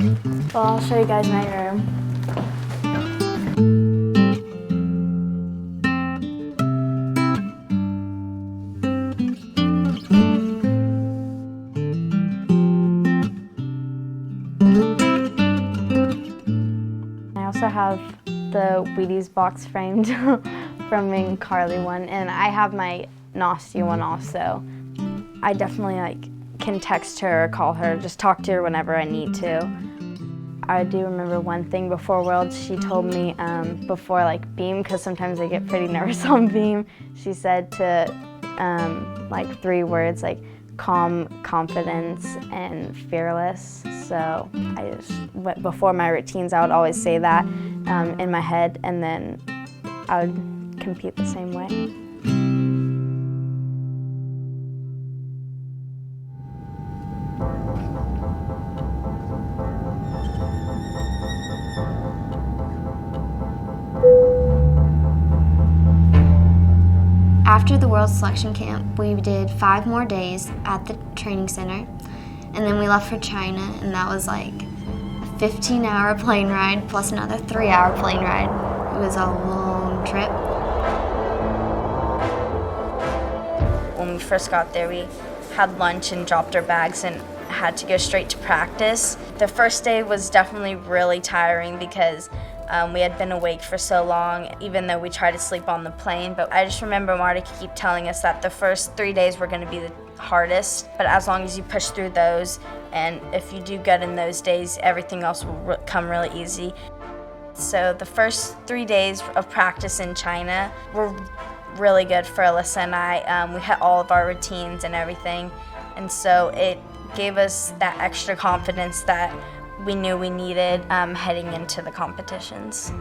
Well, I'll show you guys my room. I also have the Wheaties box framed from Ming Carly one, and I have my Nasty one also. I definitely can text her or call her, just talk to her whenever I need to. I do remember one thing before Worlds, she told me before beam, because sometimes I get pretty nervous on beam, she said to 3 words calm, confidence, and fearless. So before my routines, I would always say that in my head, and then I would compete the same way. After the World Selection Camp, we did 5 more days at the training center, and then we left for China, and that was like a 15-hour plane ride plus another 3-hour plane ride. It was a long trip. When we first got there, we had lunch and dropped our bags and had to go straight to practice. The first day was definitely really tiring because we had been awake for so long, even though we tried to sleep on the plane. But I just remember Marta keep telling us that the first 3 days were going to be the hardest, but as long as you push through those, and if you do good in those days, everything else will come really easy. So the first 3 days of practice in China were really good for Alyssa and I. We hit all of our routines and everything, and so it gave us that extra confidence that we knew we needed heading into the competitions.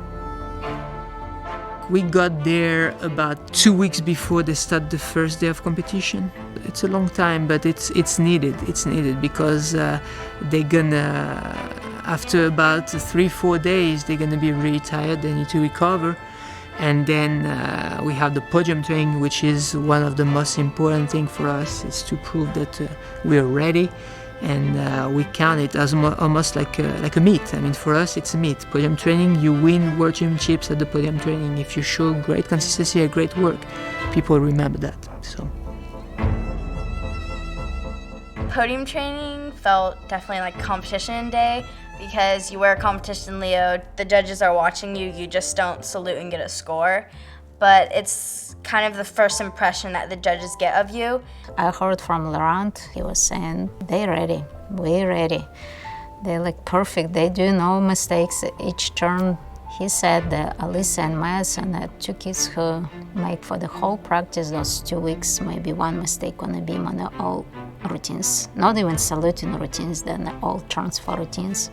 We got there about 2 weeks before they start the first day of competition. It's a long time, but it's needed. It's needed because they're gonna, after about 3-4 days, they're gonna be really tired. They need to recover. And then we have the podium training, which is one of the most important things for us. Is to prove that we're ready. And we count it as almost like a meet. I mean, for us, it's a meet. Podium training, you win World Championships at the podium training. If you show great consistency and great work, people remember that. So, podium training felt definitely like competition day because you wear a competition Leo, the judges are watching you, you just don't salute and get a score. But it's kind of the first impression that the judges get of you. I heard from Laurent, he was saying, they're ready, we're ready. They're like perfect, they do no mistakes each turn. He said that Alyssa and Madison are 2 kids who make for the whole practice those 2 weeks, maybe 1 mistake on the beam on all routines. Not even saluting routines, then all transfer routines.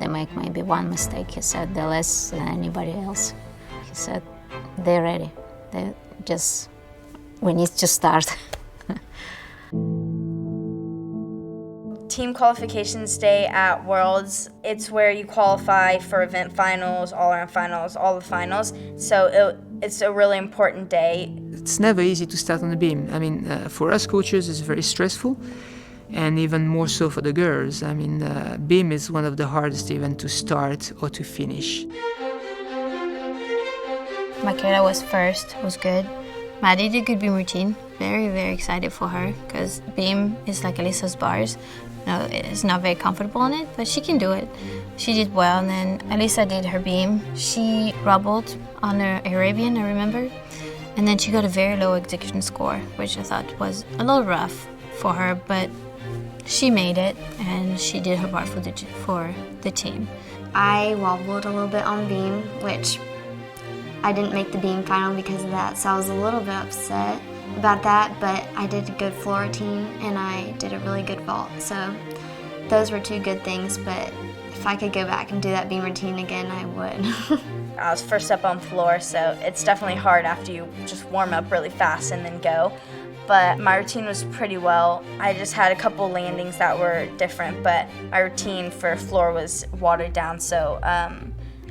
They make maybe 1 mistake, he said, the less than anybody else. He said, they're ready. We need to start. Team qualifications day at Worlds, it's where you qualify for event finals, all-around finals, all the finals. So it's a really important day. it's never easy to start on the beam. I mean, for us coaches, it's very stressful, and even more so for the girls. I mean, beam is one of the hardest events to start or to finish. Makeda was first, was good. Maddie did good beam routine. Very, very excited for her because beam is like Alyssa's bars. No, it's not very comfortable in it, but she can do it. She did well, and then Alyssa did her beam. She rubbled on her Arabian, I remember, and then she got a very low execution score, which I thought was a little rough for her, but she made it, and she did her part for the team. I wobbled a little bit on beam, which I didn't make the beam final because of that, so I was a little bit upset about that, but I did a good floor routine and I did a really good vault, so those were two good things, but if I could go back and do that beam routine again, I would. I was first up on floor, so it's definitely hard after you just warm up really fast and then go. But my routine was pretty well. I just had a couple landings that were different, but my routine for floor was watered down, so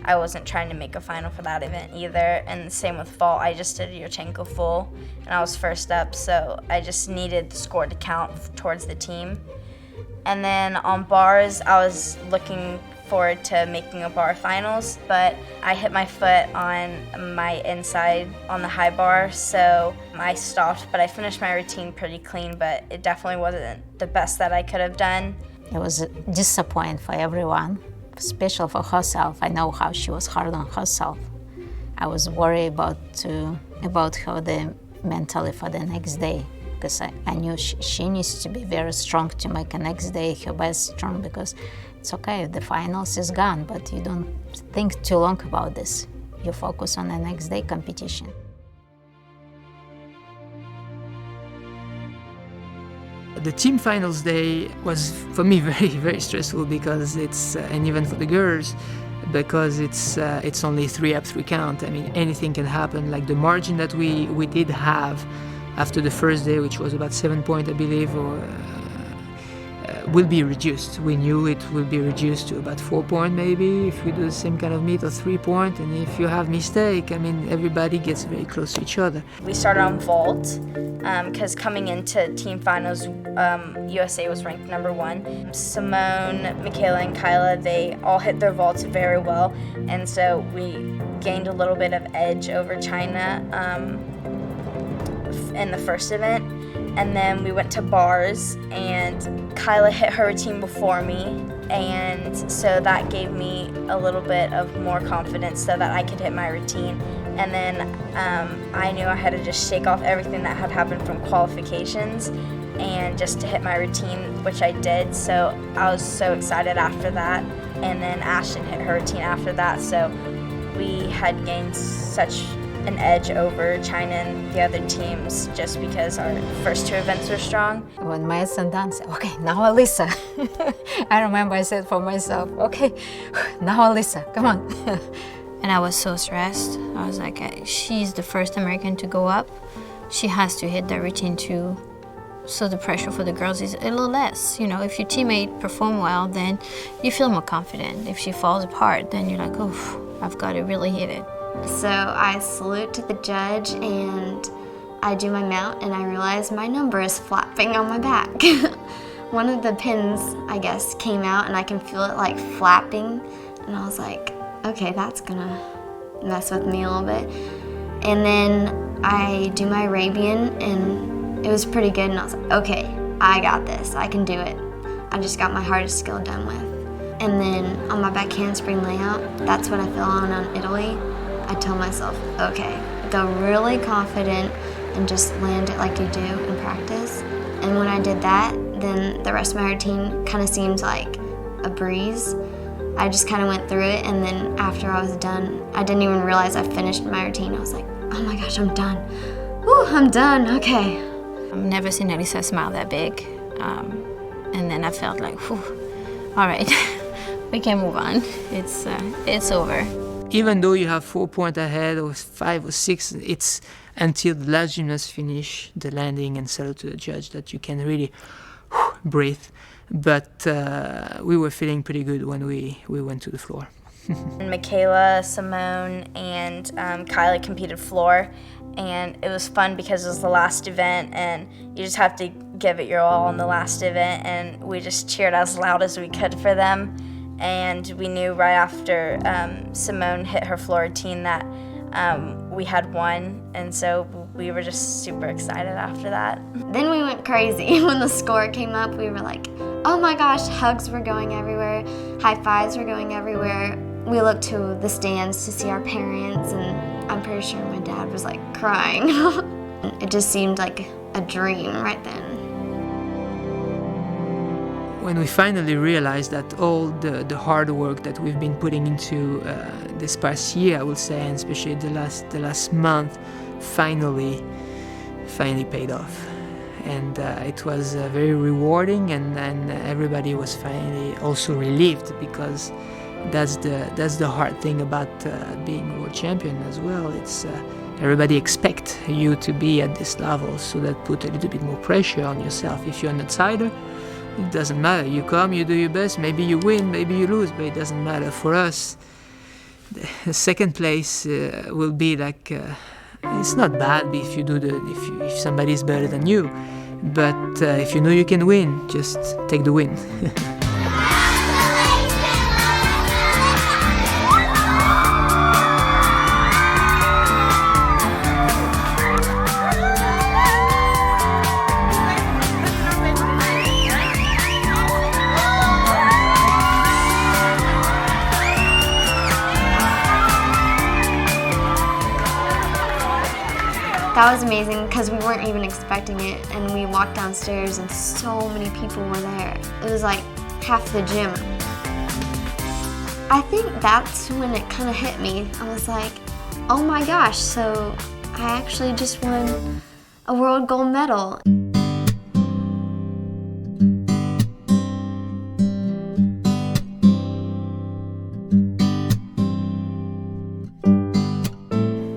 I wasn't trying to make a final for that event either. And the same with vault, I just did a Yurchenko full, and I was first up, so I just needed the score to count towards the team. And then on bars, I was looking forward to making a bar finals, but I hit my foot on my inside on the high bar, so I stopped, but I finished my routine pretty clean, but it definitely wasn't the best that I could have done. It was disappointing for everyone, especially for herself. I know how she was hard on herself. I was worried about her mentally for the next day, because I knew she needs to be very strong to make the next day her best strong, because it's okay, the finals is gone, but you don't think too long about this. You focus on the next day competition. The team finals day was for me very, very stressful, because it's and even for the girls, because it's only 3 up, 3 count. I mean, anything can happen. Like the margin that we did have after the first day, which was about 7 points, I believe, or will be reduced. We knew it will be reduced to about 4 points maybe if we do the same kind of meet, or 3 points. And if you have mistake, I mean, everybody gets very close to each other. We started on vault because coming into team finals, USA was ranked number 1. Simone, Michaela, and Kyla, they all hit their vaults very well, and so we gained a little bit of edge over China in the first event. And then we went to bars, and Kyla hit her routine before me, and so that gave me a little bit of more confidence so that I could hit my routine. And then I knew I had to just shake off everything that had happened from qualifications and just to hit my routine, which I did, so I was so excited after that. And then Ashton hit her routine after that, so we had gained such an edge over China and the other teams just because our first 2 events were strong. When Madison done, said, okay, now Alyssa. I remember I said for myself, okay, now Alyssa, come on. And I was so stressed. I was like, she's the first American to go up. She has to hit that routine too. So the pressure for the girls is a little less. You know, if your teammate perform well, then you feel more confident. If she falls apart, then you're like, oh, I've got to really hit it. So I salute to the judge and I do my mount, and I realize my number is flapping on my back. One of the pins, I guess, came out and I can feel it like flapping, and I was like, okay, that's gonna mess with me a little bit. And then I do my Arabian and it was pretty good, and I was like, okay, I got this, I can do it. I just got my hardest skill done with. And then on my back handspring layout, that's what I fell on Italy. I told myself, okay, go really confident and just land it like you do in practice. And when I did that, then the rest of my routine kind of seems like a breeze. I just kind of went through it, and then after I was done, I didn't even realize I finished my routine. I was like, oh my gosh, I'm done. Whew, I'm done, okay. I've never seen Elisa smile that big. And then I felt like, whew, all right, we can move on. It's over. Even though you have 4 points ahead, or 5 or 6, it's until the last gymnast finish the landing and salute to the judge that you can really breathe. But we were feeling pretty good when we went to the floor. Michaela, Simone, and Kyla competed floor, and it was fun because it was the last event, and you just have to give it your all in the last event, and we just cheered as loud as we could for them. And we knew right after Simone hit her floor routine that we had won, and so we were just super excited after that. Then we went crazy. When the score came up, we were like, oh my gosh, hugs were going everywhere, high fives were going everywhere. We looked to the stands to see our parents, and I'm pretty sure my dad was like crying. It just seemed like a dream right then. When we finally realized that all the hard work that we've been putting into this past year, I would say, and especially the last month, finally paid off. And it was very rewarding, and everybody was finally also relieved, because that's the hard thing about being world champion as well. It's everybody expects you to be at this level, so that put a little bit more pressure on yourself. If you're an outsider, it doesn't matter. You come, you do your best, maybe you win, maybe you lose, but it doesn't matter. For us, the second place will be like, it's not bad if you do if somebody is better than you. But if you know you can win, just take the win. That was amazing because we weren't even expecting it, and we walked downstairs and so many people were there. It was like half the gym. I think that's when it kind of hit me. I was like, oh my gosh, so I actually just won a world gold medal.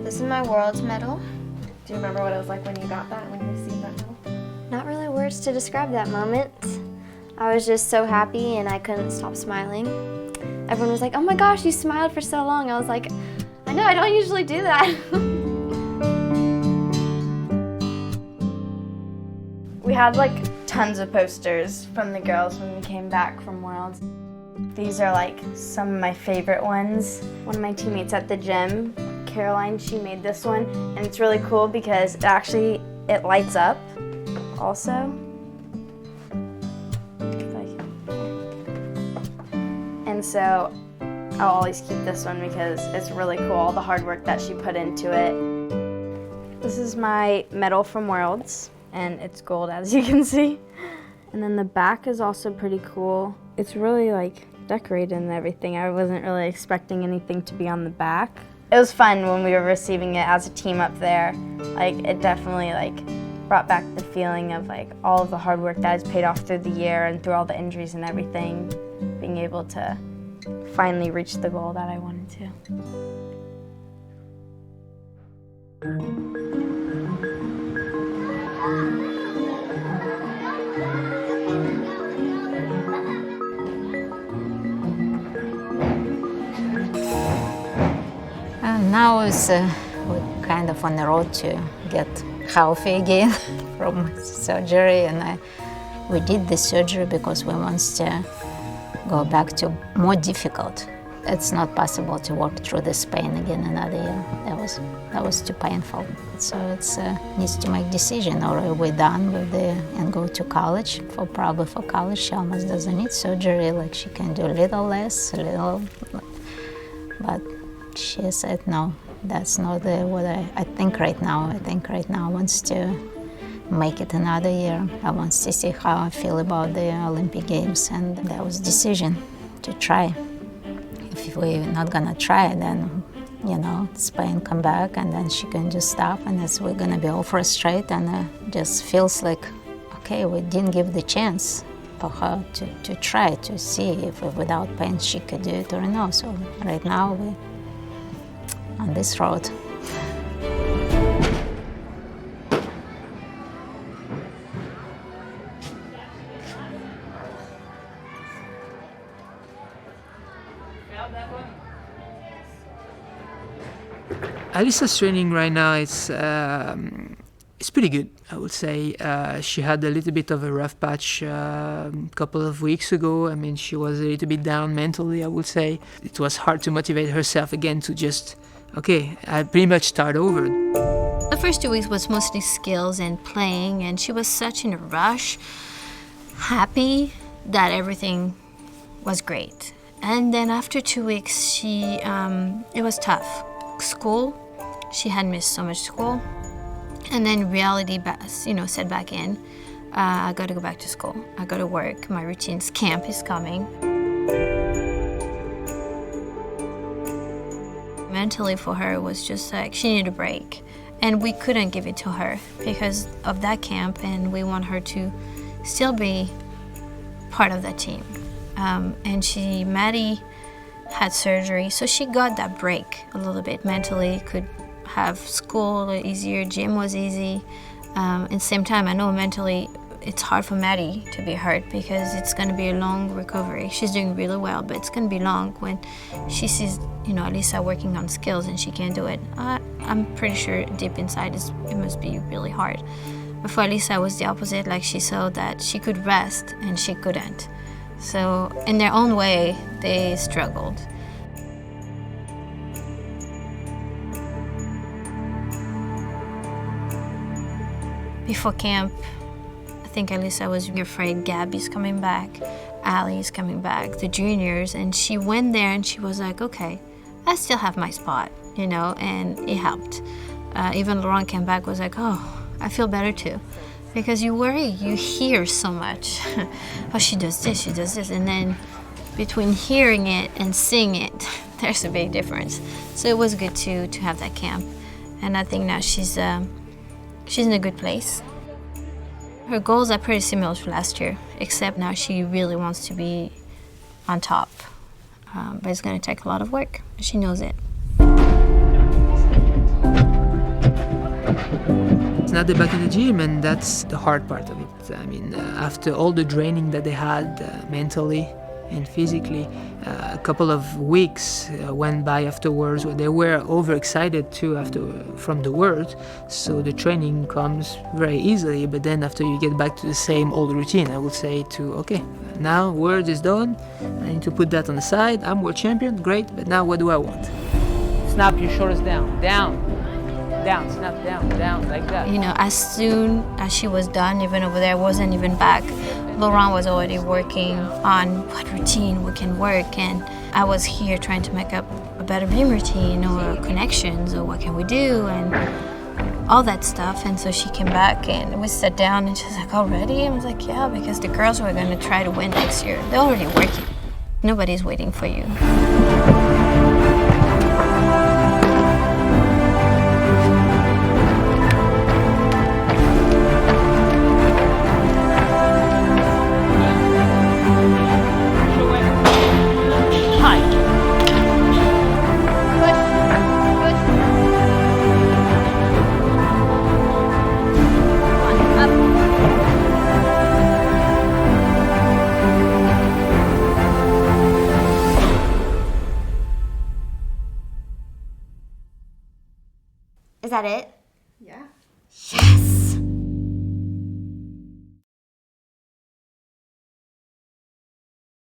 This is my world's medal. Do you remember what it was like when you got that, when you received that medal? Not really words to describe that moment. I was just so happy and I couldn't stop smiling. Everyone was like, oh my gosh, you smiled for so long. I was like, I know, I don't usually do that. We had like tons of posters from the girls when we came back from Worlds. These are like some of my favorite ones. One of my teammates at the gym, Caroline, she made this one, and it's really cool because it lights up also. And so I'll always keep this one because it's really cool, all the hard work that she put into it. This is my medal from Worlds, and it's gold as you can see. And then the back is also pretty cool. It's really like decorated and everything. I wasn't really expecting anything to be on the back. It was fun when we were receiving it as a team up there. Like, it definitely brought back the feeling of all of the hard work that has paid off through the year and through all the injuries and everything, being able to finally reach the goal that I wanted to. And now we're kind of on the road to get healthy again from surgery, and we did the surgery because we want to go back to more difficult. It's not possible to walk through this pain again another year. That was too painful. So it needs to make decision, or we're done with and go to college. Probably for college, she almost doesn't need surgery. Like, she can do a little less, but she said no. That's not what I think right now. I think right now I want to make it another year. I want to see how I feel about the Olympic Games, and that was decision to try. If we're not gonna try, then Spain come back, and then she can just stop, and we're gonna be all frustrated, and just feels like, okay, we didn't give the chance for her to try to see if without pain she could do it or no. So right now we're on this road. Alyssa's training right now it's pretty good, I would say. She had a little bit of a rough patch a couple of weeks ago. I mean, she was a little bit down mentally, I would say. It was hard to motivate herself again to just, okay, I pretty much start over. The first 2 weeks was mostly skills and playing, and she was such in a rush, happy that everything was great. And then after 2 weeks, it was tough. School, she had missed so much school. And then reality, set back in. I got to go back to school. I got to work. My routine's camp is coming. Mentally for her, it was just like she needed a break. And we couldn't give it to her because of that camp, and we want her to still be part of that team. And Maddie had surgery, so she got that break a little bit mentally, could have school easier, gym was easy. At the same time, I know mentally it's hard for Maddie to be hurt because it's going to be a long recovery. She's doing really well, but it's going to be long when she sees, Alyssa working on skills and she can't do it. I'm pretty sure deep inside it must be really hard. But for Alisa, it was the opposite. Like, she saw that she could rest and she couldn't. So in their own way, they struggled. Before camp, I think Alisa was afraid Gabby's coming back, Allie's coming back, the juniors, and she went there and she was like, okay, I still have my spot, you know, and it helped. Even Laurent came back, was like, oh, I feel better too. Because you worry, you hear so much. Oh, she does this, and then between hearing it and seeing it, there's a big difference. So it was good to have that camp. And I think now she's in a good place. Her goals are pretty similar to last year, except now she really wants to be on top. But it's going to take a lot of work. She knows it. Now they're back in the gym, and that's the hard part of it. I mean, after all the training that they had mentally and physically, a couple of weeks went by afterwards where they were overexcited too from the Worlds. So the training comes very easily, but then after you get back to the same old routine, I would say okay, now Worlds is done, I need to put that on the side, I'm world champion, great, but now what do I want? Snap your shoulders down, snap down, like that. You know, as soon as she was done, even over there, wasn't even back, Laurent was already working on what routine we can work, and I was here trying to make up a better beam routine or connections or what can we do and all that stuff. And so she came back and we sat down and she's like, already? I was like, yeah, because the girls were going to try to win next year. They're already working. Nobody's waiting for you. Is that it? Yeah. Yes!